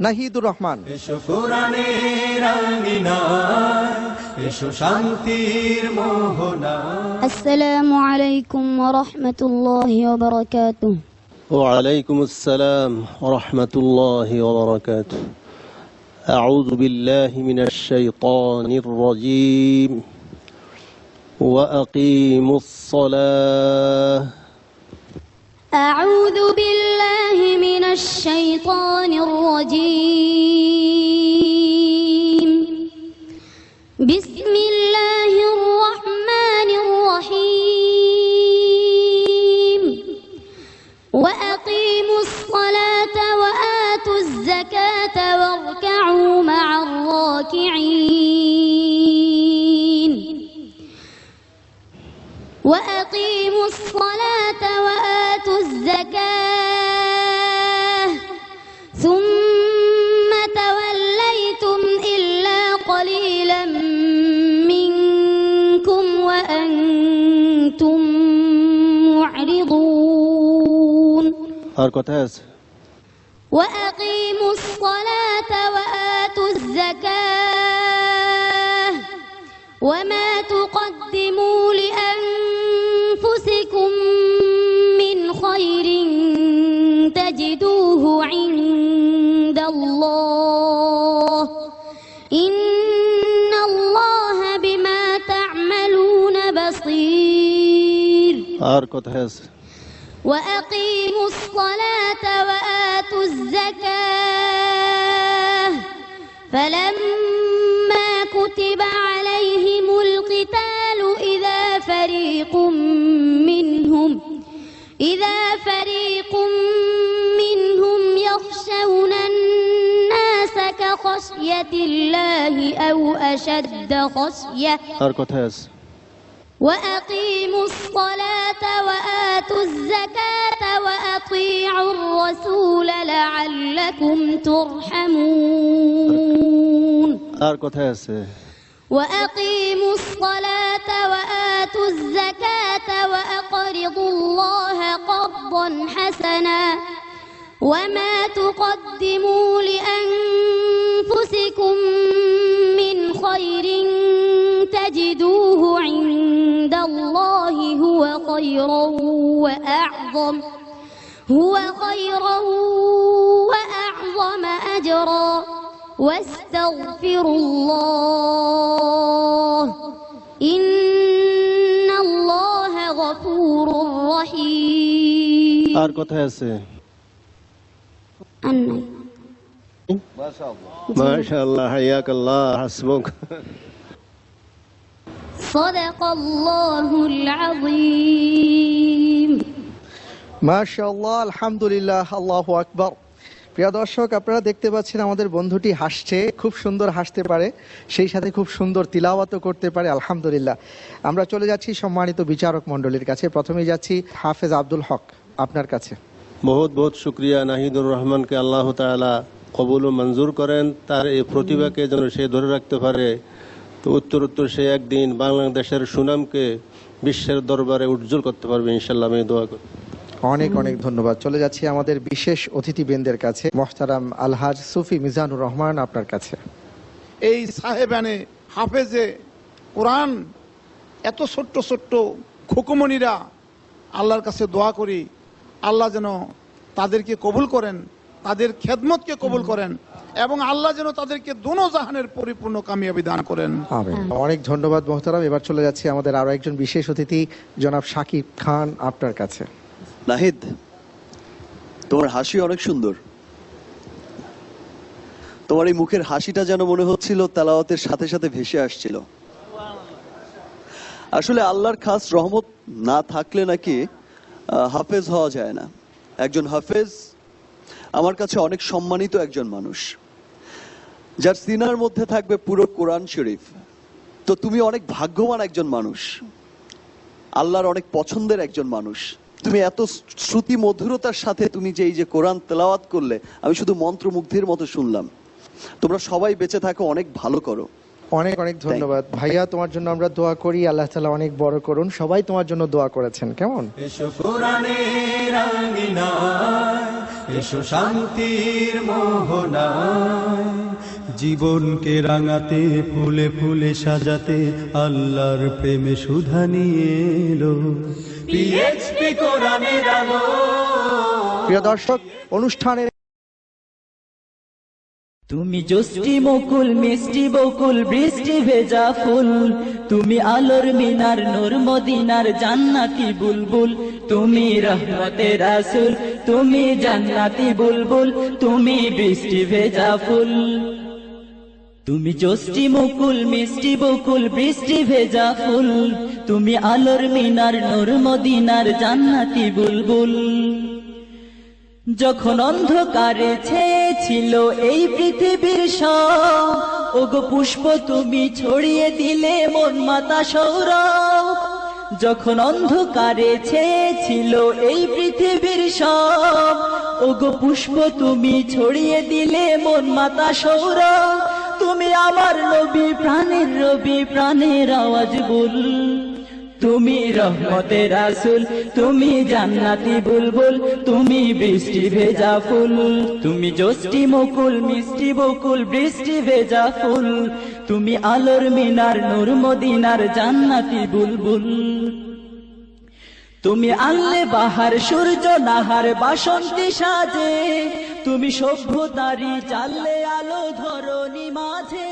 নাহিদুর রহমান। এসো কোরআনের আঙিনায়, এসো শান্তির মোহনায়। আসসালামু আলাইকুম ওয়া রাহমাতুল্লাহি ওয়া বারাকাতুহু। وعليكم السلام ورحمة الله وبركاته. أعوذ بالله من الشيطان الرجيم. وأقيموا الصلاة. أعوذ بالله من الشيطان الرجيم. بسم الله الرحمن الرحيم. وأقيموا الصلاة وآتوا الزكاة واركعوا مع الراكعين. وأقيموا الصلاة وآتوا الزكاة ثم توليتم إلا قليلا منكم وأنتم معرضون. وأقيموا الصلاة وآتوا الزكاة وما تقدموا لأنفسكم من خير تجدوه عند الله إن الله بما تعملون بصير. وأقيموا الصلاة وآتوا الزكاة فلما كتب عليهم القتال إذا فريق منهم يخشون الناس كخشية الله أو أشد خشية. وأقيموا الصلاة وآتوا الزكاة وأطيعوا الرسول لعلكم ترحمون. وأقيموا الصلاة وآتوا الزكاة وأقرضوا الله قرضا حسنا وما تقدموا لأنفسكم من خير تجدوه عند الله هو خيرا وأعظم أجرا واستغفروا الله إن الله غفور رحيم. ما شاء الله حياك الله حسبك. صدق الله العظيم. মাশাআল্লাহ, আলহামদুলিল্লাহ, আল্লাহু আকবার। প্রিয় দর্শক, আপনারা দেখতে পাচ্ছেন আমাদের বন্ধুটি হাসছে, খুব সুন্দর হাসতে পারে, সেই সাথে খুব সুন্দর তিলাওয়াতও করতে পারে, আলহামদুলিল্লাহ। আমরা চলে যাচ্ছি সম্মানিত বিচারক মণ্ডলীর কাছে। প্রথমেই যাচ্ছি হাফেজ আব্দুল হক, আপনার কাছে। বহুত বহুত শুক্রিয়া নাহিদুর রহমানকে, আল্লাহ তাআলা কবুল ও মঞ্জুর করেন, তার এই প্রতিভাকে যেন সে ধরে রাখতে পারে, তো উত্তর সে একদিন বাংলাদেশের সুনামকে বিশ্বের দরবারে উজ্জ্বল করতে পারবে ইনশাআল্লাহ, আমি দোয়া করি। অনেক অনেক ধন্যবাদ। চলে যাচ্ছি আমাদের বিশেষ অতিথিবৃন্দের কাছে। মোহতারাম আলহাজ সুফি মিজানুর রহমান, আপনার কাছে। এই সাহেবানে হাফেজে কোরআন এত ছোট্ট ছোট্ট খুকুমনিরা আল্লাহর কাছে দোয়া করি, আল্লাহ যেন তাদেরকে কবুল করেন, তাদের খেদমতকে কবুল করেন এবং আল্লাহ যেন তাদেরকে দোনো জাহানের পরিপূর্ণ কামিয়াবি দান করেন। অনেক ধন্যবাদ মোহতারাম। এবার চলে যাচ্ছি আমাদের আরো একজন বিশেষ অতিথি জনাব শাকিব খান, আপনার কাছে। নাহিদ, তোমার হাসি অনেক সুন্দর। তোমার এই মুখের হাসিটা যেন মনে হচ্ছিল তেলাওয়াতের সাথে সাথে ভেসে আসছিল। আসলে আল্লাহর খাস রহমত না থাকলে নাকি হাফেজ হওয়া যায় না। একজন হাফেজ আমার কাছে অনেক সম্মানিত একজন মানুষ, যার সিনার মধ্যে থাকবে পুরো কোরআন শরীফ। তো তুমি অনেক ভাগ্যবান একজন মানুষ, আল্লাহর অনেক পছন্দের একজন মানুষ। তুমি এত শ্রুতি মধুরতার সাথে তুমি যে এই যে কোরআন তেলাওয়াত করলে, আমি শুধু মন্ত্রমুগ্ধের মতো শুনলাম। তোমরা সবাই বেঁচে থাকো, অনেক ভালো করো। অনেক অনেক ধন্যবাদ ভাইয়া, তোমার জন্য আমরা দোয়া করি, আল্লাহ তাআলা অনেক বড় করুন। সবাই তোমার জন্য দোয়া করেছেন, কেমন? এসো কোরআনের আঙিনায়, এসো শান্তির মোহনায়। জীবনকে রাঙাতে ফুলে ফুলে সাজাতে আল্লাহর প্রেমে সুধা নিয়ে এলো পিএইচপি কোরআনের আলো। প্রিয় দর্শক, অনুষ্ঠানের তুমি জোষ্ঠী মুকুল মিষ্টি বকুল বৃষ্টি ভেজা ফুল, তুমি আলোর মিনার নূর মদিনার জান্নাতি বুলবুল, তুমি রহমতের রাসূল, তুমি জান্নাতি বুলবুল, তুমি বৃষ্টি ভেজা ফুল। তুমি জোষ্ঠী মুকুল মিষ্টি বকুল বৃষ্টি ভেজা ফুল, তুমি আলোর মিনার নূর মদিনার জান্নাতি বুলবুল। যখন অন্ধকারে ছেয়েছিল এই পৃথিবীর সব, ওগো পুষ্প তুমি ছড়িয়ে দিলে মন মাতা সৌরভ। যখন অন্ধকারে ছেয়েছিল এই পৃথিবীর সব, ওগো পুষ্প তুমি ছড়িয়ে দিলে মন মাতা সৌরভ। তুমি আমার নবী প্রাণের রবি প্রাণের আওয়াজ বল, তুমি রহমতের রাসূল, তুমি জান্নাতি বুলবুল, তুমি বৃষ্টি ভেজা ফুল। তুমি জোষ্ঠী মুকুল মিষ্টি বকুল বৃষ্টি ভেজা ফুল, তুমি আলোর মিনার নূর মদিনার জান্নাতি বুলবুল। তুমি আনলে বাহার সূর্য নাহার বাসন্তী সাজে, তুমি সভ্যতারি জ্বাললে আলো ধরণী মাঝে।